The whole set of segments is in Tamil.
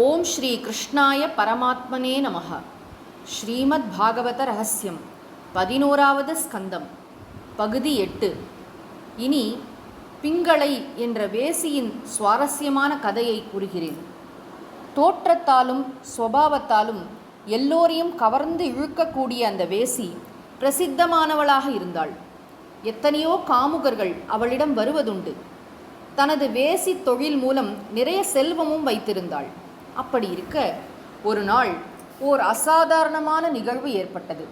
ஓம் ஸ்ரீ கிருஷ்ணாய பரமாத்மனே நமஹ. ஸ்ரீமத் பாகவத ரகசியம் 11வது ஸ்கந்தம், பகுதி 8. இனி பிங்களை என்ற வேசியின் சுவாரஸ்யமான கதையை கூறுகிறேன். தோற்றத்தாலும் சுபாவத்தாலும் எல்லோரையும் கவர்ந்து இழுக்கக்கூடிய அந்த வேசி பிரசித்தமானவளாக இருந்தாள். எத்தனையோ காமுகர்கள் அவளிடம் வருவதுண்டு. தனது வேசி தொழில் மூலம் நிறைய செல்வமும் வைத்திருந்தாள். அப்படி இருக்க ஒரு நாள் ஓர் அசாதாரணமான நிகழ்வு ஏற்பட்டது.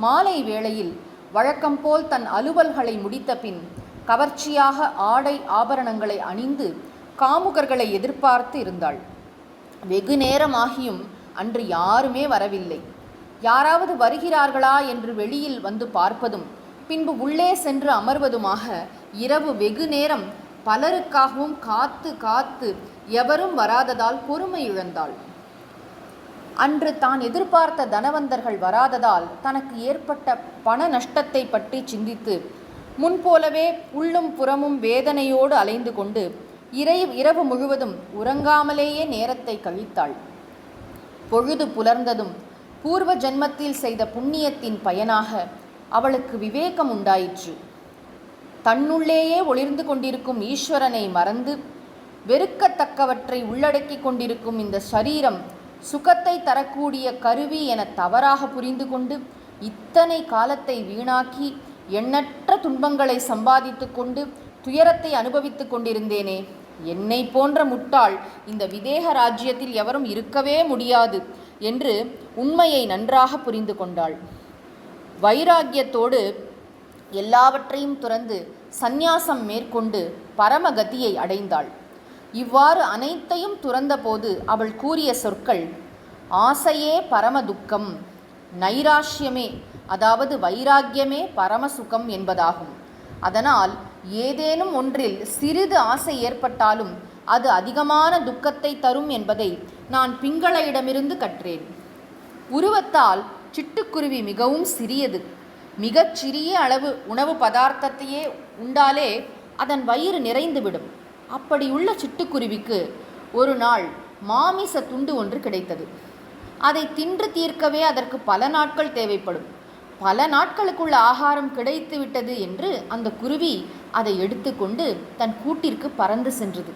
மாலை வேளையில் வழக்கம் போல் தன் அலுவல்களை முடித்த பின் கவர்ச்சியாக ஆடை ஆபரணங்களை அணிந்து காமுகர்களை எதிர்பார்த்து இருந்தாள். வெகு நேரமாகியும் அன்று யாருமே வரவில்லை. யாராவது வருகிறார்களா என்று வெளியில் வந்து பார்ப்பதும் பின்பு உள்ளே சென்று அமர்வதுமாக இரவு வெகு நேரம் பலருக்காகவும் காத்து காத்து எவரும் வராததால் பொறுமை இழந்தாள். அன்று தான் எதிர்பார்த்த தனவந்தர்கள் வராததால் தனக்கு ஏற்பட்ட பண நஷ்டத்தை பற்றி சிந்தித்து முன்போலவே உள்ளும் புறமும் வேதனையோடு அலைந்து கொண்டு இரவு முழுவதும் உறங்காமலேயே நேரத்தை கழித்தாள். பொழுது புலர்ந்ததும் பூர்வ ஜென்மத்தில் செய்த புண்ணியத்தின் பயனாக அவளுக்கு விவேகம் உண்டாயிற்று. தன்னுள்ளேயே ஒளிர்ந்து கொண்டிருக்கும் ஈஸ்வரனை மறந்து வெறுக்கத்தக்கவற்றை உள்ளடக்கி கொண்டிருக்கும் இந்த சரீரம் சுகத்தை தரக்கூடிய கருவி என தவறாக புரிந்து கொண்டு இத்தனை காலத்தை வீணாக்கி எண்ணற்ற துன்பங்களை சம்பாதித்து கொண்டு துயரத்தை அனுபவித்து கொண்டிருந்தேனே. என்னை போன்ற முட்டாள் இந்த விதேக ராஜ்யத்தில் எவரும் இருக்கவே முடியாது என்று உண்மையை நன்றாக புரிந்து கொண்டாள். வைராக்கியத்தோடு எல்லாவற்றையும் துறந்து சந்நியாசம் மேற்கொண்டு பரமகதியை அடைந்தாள். இவ்வாறு அனைத்தையும் துறந்தபோது அவள் கூறிய சொற்கள் ஆசையே பரம துக்கம், நைராஷ்யமே அதாவது வைராக்கியமே பரமசுகம் என்பதாகும். அதனால் ஏதேனும் ஒன்றில் சிறிது ஆசை ஏற்பட்டாலும் அது அதிகமான துக்கத்தை தரும் என்பதை நான் பிங்களையிடமிருந்து கற்றேன். உருவத்தால் சிட்டுக்குருவி மிகவும் சிறியது. மிகச் சிறிய அளவு உணவு பதார்த்தத்தையே உண்டாலே அதன் வயிறு நிறைந்துவிடும். அப்படியுள்ள சிட்டுக்குருவிக்கு ஒரு நாள் மாமிச துண்டு ஒன்று கிடைத்தது. அதை தின்று தீர்க்கவே அதற்கு பல நாட்கள் தேவைப்படும். பல நாட்களுக்குள்ள ஆகாரம் கிடைத்து விட்டது என்று அந்த குருவி அதை எடுத்துக்கொண்டு தன் கூட்டிற்கு பறந்து சென்றது.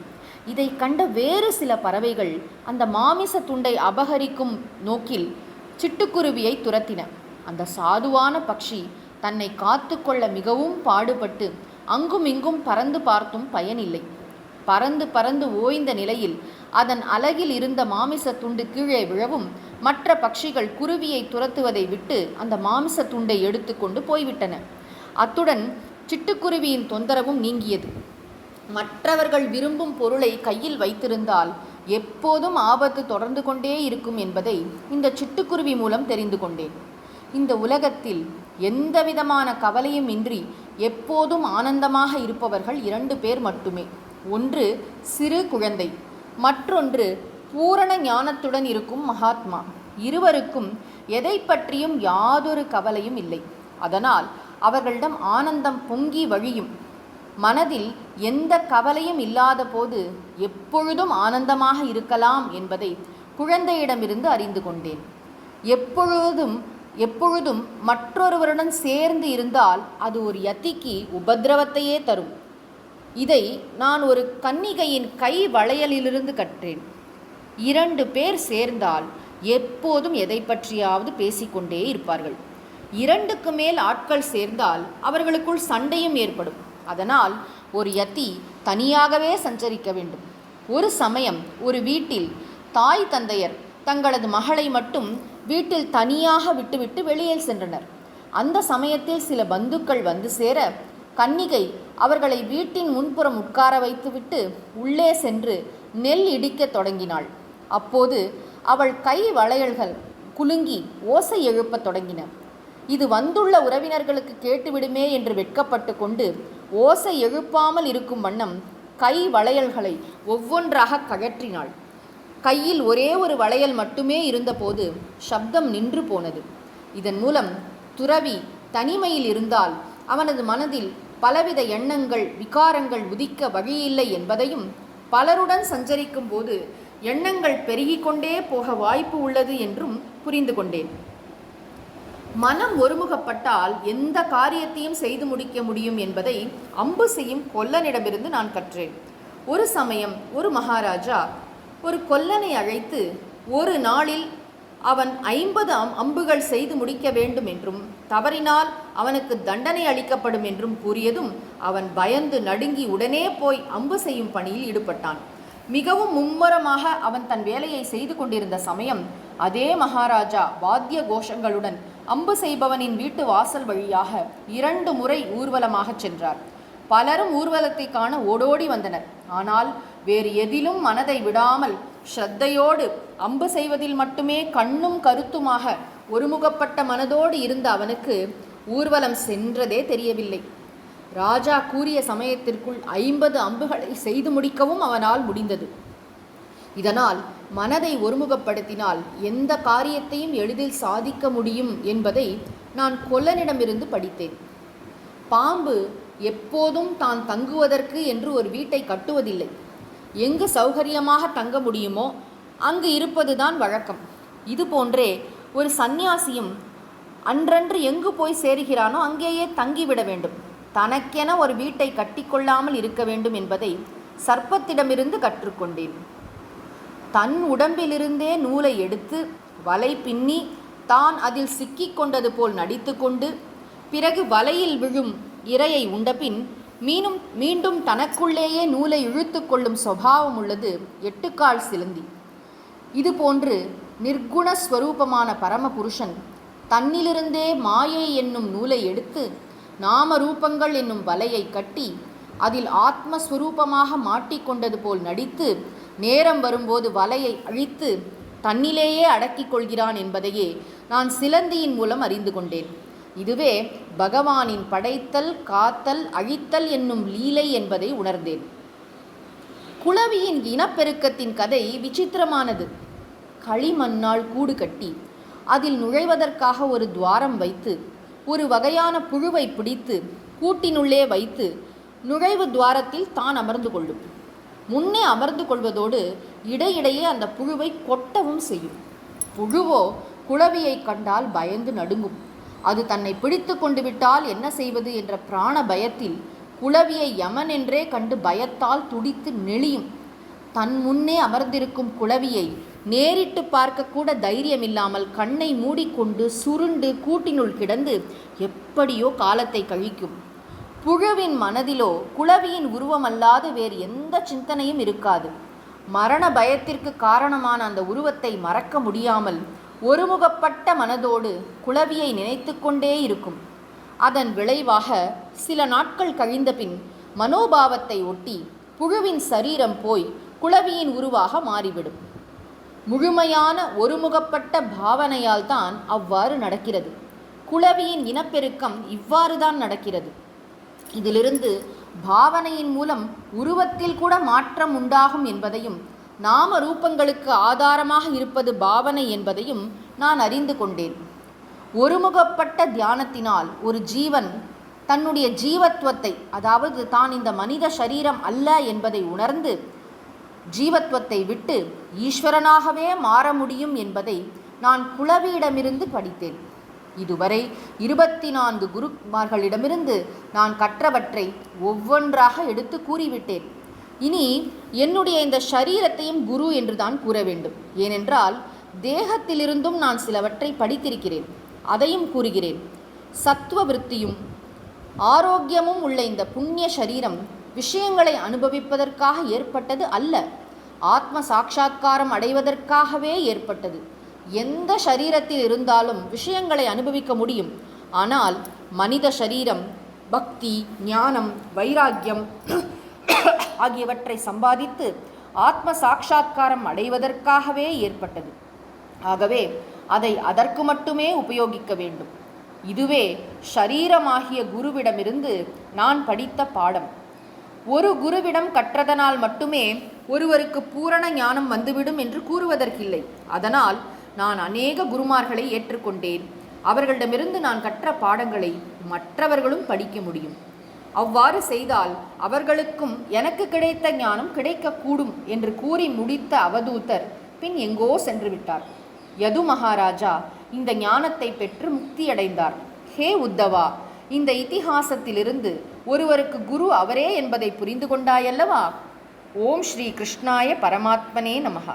இதை கண்ட வேறு சில பறவைகள் அந்த மாமிச துண்டை அபகரிக்கும் நோக்கில் சிட்டுக்குருவியை துரத்தின. அந்த சாதுவான பக்ஷி தன்னை காத்து கொள்ள மிகவும் பாடுபட்டு அங்கும் இங்கும் பறந்து பார்த்தும் பயனில்லை. பறந்து பறந்து ஓய்ந்த நிலையில் அதன் அலகில் இருந்த மாமிச துண்டு கீழே விழவும் மற்ற பட்சிகள் குருவியை துரத்துவதை விட்டு அந்த மாமிச துண்டை எடுத்துக்கொண்டு போய்விட்டன. அத்துடன் சிட்டுக்குருவியின் தொந்தரவும் நீங்கியது. மற்றவர்கள் விரும்பும் பொருளை கையில் வைத்திருந்தால் எப்போதும் ஆபத்து தொடர்ந்து கொண்டே இருக்கும் என்பதை இந்த சிட்டுக்குருவி மூலம் தெரிந்து கொண்டேன். இந்த உலகத்தில் எந்தவிதமான கவலையும் இன்றி எப்போதும் ஆனந்தமாக இருப்பவர்கள் 2 பேர் மட்டுமே. ஒன்று சிறு குழந்தை, மற்றொன்று பூரண ஞானத்துடன் இருக்கும் மகாத்மா. இருவருக்கும் எதை பற்றியும் யாதொரு கவலையும் இல்லை. அதனால் அவர்களிடம் ஆனந்தம் பொங்கி வழியும். மனதில் எந்த கவலையும் இல்லாத போது எப்பொழுதும் ஆனந்தமாக இருக்கலாம் என்பதை குழந்தையிடமிருந்து அறிந்து கொண்டேன். எப்பொழுதும் மற்றொருவருடன் சேர்ந்து இருந்தால் அது ஒரு யதிக்கு உபத்திரவத்தையே தரும். இதை நான் ஒரு கன்னிகையின் கை வளையலிலிருந்து கற்றேன். 2 பேர் சேர்ந்தால் எப்போதும் எதை பற்றியாவது பேசிக்கொண்டே இருப்பார்கள். 2க்கு மேல் ஆட்கள் சேர்ந்தால் அவர்களுக்குள் சண்டையும் ஏற்படும். அதனால் ஒரு யதி தனியாகவே சஞ்சரிக்க வேண்டும். ஒரு சமயம் ஒரு வீட்டில் தாய் தந்தையர் தங்களது மகளை மட்டும் வீட்டில் தனியாக விட்டுவிட்டு வெளியே சென்றனர். அந்த சமயத்தில் சில பந்துக்கள் வந்து சேர கன்னிகை அவர்களை வீட்டின் முன்புறம் உட்கார வைத்துவிட்டு உள்ளே சென்று நெல் இடிக்க தொடங்கினாள். அப்போது அவள் கை வளையல்கள் குலுங்கி ஓசை எழுப்பத் தொடங்கின. இது வந்துள்ள உறவினர்களுக்கு கேட்டுவிடுமே என்று வெட்கப்பட்டு கொண்டு ஓசை எழுப்பாமல் இருக்கும் வண்ணம் கை வளையல்களை ஒவ்வொன்றாக கழற்றினாள். கையில் ஒரே ஒரு வளையல் மட்டுமே இருந்தபோது சப்தம் நின்று போனது. இதன் மூலம் துறவி தனிமையில் இருந்தால் அவனது மனதில் பலவித எண்ணங்கள் விகாரங்கள் உதிக்க வழியில்லை என்பதையும் பலருடன் சஞ்சரிக்கும் போது எண்ணங்கள் பெருகிக் கொண்டே போக வாய்ப்பு உள்ளது என்றும் புரிந்து கொண்டேன். மனம் ஒருமுகப்பட்டால் எந்த காரியத்தையும் செய்து முடிக்க முடியும் என்பதை அம்பு செய்யும் கொல்லனிடமிருந்து நான் கற்றேன். ஒரு சமயம் ஒரு மகாராஜா ஒரு கொல்லனை அழைத்து ஒரு நாளில் அவன் 50 அம்புகள் செய்து முடிக்க வேண்டும் என்றும் தவறினால் அவனுக்கு தண்டனை அளிக்கப்படும் என்றும் கூறியதும் அவன் பயந்து நடுங்கி உடனே போய் அம்பு செய்யும் பணியில் ஈடுபட்டான். மிகவும் மும்முரமாக அவன் தன் வேலையை செய்து கொண்டிருந்த சமயம் அதே மகாராஜா வாத்திய கோஷங்களுடன் அம்பு செய்பவனின் வீட்டு வாசல் வழியாக 2 முறை ஊர்வலமாக சென்றார். பலரும் ஊர்வலத்தை காண ஓடோடி வந்தனர். ஆனால் வேறு எதிலும் மனதை விடாமல் ஸ்ரத்தையோடு அம்பு செய்வதில் மட்டுமே கண்ணும் கருத்துமாக ஒருமுகப்பட்ட மனதோடு இருந்த அவனுக்கு ஊர்வலம் சென்றதே தெரியவில்லை. ராஜா கூறிய சமயத்திற்குள் 50 அம்புகளை செய்து முடிக்கவும் அவனால் முடிந்தது. இதனால் மனதை ஒருமுகப்படுத்தினால் எந்த காரியத்தையும் எளிதில் சாதிக்க முடியும் என்பதை நான் கொல்லனிடமிருந்து படித்தேன். பாம்பு எப்போதும் தான் தங்குவதற்கு என்று ஒரு வீட்டை கட்டுவதில்லை. எங்கு சௌகரியமாக தங்க முடியுமோ அங்கு இருப்பதுதான் வழக்கம். இதுபோன்றே ஒரு சந்நியாசியும் அன்றன்று எங்கு போய் சேருகிறானோ அங்கேயே தங்கிவிட வேண்டும். தனக்கென ஒரு வீட்டை கட்டிக்கொள்ளாமல் இருக்க வேண்டும் என்பதை சர்ப்பத்திடமிருந்து கற்றுக்கொண்டேன். தன் உடம்பிலிருந்தே நூலை எடுத்து வலை பின்னி தான் அதில் சிக்கிக் கொண்டது போல் நடித்து கொண்டு பிறகு வலையில் விழும் இரையை உண்டபின் மீண்டும் தனக்குள்ளேயே நூலை இழுத்து கொள்ளும் சுபாவம் உள்ளது 8 கால் சிலந்தி. இதுபோன்று நிர்குணஸ்வரூபமான பரமபுருஷன் தன்னிலிருந்தே மாயை என்னும் நூலை எடுத்து நாம ரூபங்கள் என்னும் வலையை கட்டி அதில் ஆத்மஸ்வரூபமாக மாட்டிக்கொண்டது போல் நடித்து நேரம் வரும்போது வலையை அழித்து தன்னிலேயே அடக்கிக் கொள்கிறான் என்பதையே நான் சிலந்தியின் மூலம் அறிந்து கொண்டேன். இதுவே பகவானின் படைத்தல், காத்தல், அழித்தல் என்னும் லீலை என்பதை உணர்ந்தேன். குளவியின் இனப்பெருக்கத்தின் கதை விசித்திரமானது. களிமண்ணால் கூடு கட்டி அதில் நுழைவதற்காக ஒரு துவாரம் வைத்து ஒரு வகையான புழுவை பிடித்து கூட்டினுள்ளே வைத்து நுழைவு துவாரத்தில் தான் அமர்ந்து கொள்ளும். முன்னே அமர்ந்து கொள்வதோடு இடையிடையே அந்த புழுவை கொட்டவும் செய்யும். புழுவோ குளவியை கண்டால் பயந்து நடுங்கும். அது தன்னை பிடித்து கொண்டு விட்டால் என்ன செய்வது என்ற பிராண பயத்தில் குளவியை யமன் என்றே கண்டு பயத்தால் துடித்து நெளியும். தன் முன்னே அமர்ந்திருக்கும் குளவியை நேரிட்டு பார்க்கக்கூட தைரியமில்லாமல் கண்ணை மூடிக்கொண்டு சுருண்டு கூட்டினுள் கிடந்து எப்படியோ காலத்தை கழிக்கும். புழுவின் மனதிலோ குளவியின் உருவமல்லாது வேறு எந்த சிந்தனையும் இருக்காது. மரண பயத்திற்கு காரணமான அந்த உருவத்தை மறக்க முடியாமல் ஒருமுகப்பட்ட மனதோடு குளவியை நினைத்து கொண்டே இருக்கும். அதன் விளைவாக சில நாட்கள் கழிந்த பின் மனோபாவத்தை ஒட்டி புழுவின் சரீரம் போய் குளவியின் உருவாக மாறிவிடும். முழுமையான ஒருமுகப்பட்ட பாவனையால் தான் அவ்வாறு நடக்கிறது. குளவியின் இனப்பெருக்கம் இவ்வாறு தான் நடக்கிறது. இதிலிருந்து பாவனையின் மூலம் உருவத்தில் கூட மாற்றம் உண்டாகும் என்பதையும் நாம ரூபங்களுக்கு ஆதாரமாக இருப்பது பாவனை என்பதையும் நான் அறிந்து கொண்டேன். ஒருமுகப்பட்ட தியானத்தினால் ஒரு ஜீவன் தன்னுடைய ஜீவத்துவத்தை, அதாவது தான் இந்த மனித சரீரம் அல்ல என்பதை உணர்ந்து ஜீவத்துவத்தை விட்டு ஈஸ்வரனாகவே மாற முடியும் என்பதை நான் குளவியிடமிருந்து படித்தேன். இதுவரை 24 குருமார்களிடமிருந்து நான் கற்றவற்றை ஒவ்வொன்றாக எடுத்து கூறிவிட்டேன். இனி என்னுடைய இந்த ஷரீரத்தையும் குரு என்று தான் கூற வேண்டும். ஏனென்றால் தேகத்திலிருந்தும் நான் சிலவற்றை படித்திருக்கிறேன். அதையும் கூறுகிறேன். சத்துவ விருத்தியும் ஆரோக்கியமும் உள்ள இந்த புண்ணிய சரீரம் விஷயங்களை அனுபவிப்பதற்காக ஏற்பட்டது அல்ல, ஆத்ம சாட்சா்காரம் அடைவதற்காகவே ஏற்பட்டது. எந்த சரீரத்தில் இருந்தாலும் விஷயங்களை அனுபவிக்க முடியும். ஆனால் மனித சரீரம் பக்தி, ஞானம், வைராக்கியம் ஆகியவற்றை சம்பாதித்து ஆத்ம சாட்சா்காரம் அடைவதற்காகவே ஏற்பட்டது. ஆகவே அதை அதற்கு மட்டுமே உபயோகிக்க வேண்டும். இதுவே ஷரீரமாகிய குருவிடமிருந்து நான் படித்த பாடம். ஒரு குருவிடம் கற்றதனால் மட்டுமே ஒருவருக்கு பூரண ஞானம் வந்துவிடும் என்று கூறுவதற்கில்லை. அதனால் நான் அநேக குருமார்களை ஏற்றுக்கொண்டேன். அவர்களிடமிருந்து நான் கற்ற பாடங்களை மற்றவர்களும் படிக்க முடியும். அவ்வாறு செய்தால் அவர்களுக்கும் எனக்கு கிடைத்த ஞானம் கிடைக்கக்கூடும் என்று கூறி முடித்த அவதூதர் பின் எங்கோ சென்று விட்டார். யது மகாராஜா இந்த ஞானத்தை பெற்று முக்தியடைந்தார். ஹே உத்தவா, இந்த இதிகாசத்திலிருந்து ஒருவருக்கு குரு அவரே என்பதை புரிந்து கொண்டாயல்லவா? ஓம் ஸ்ரீ கிருஷ்ணாய பரமாத்மனே நமஹ.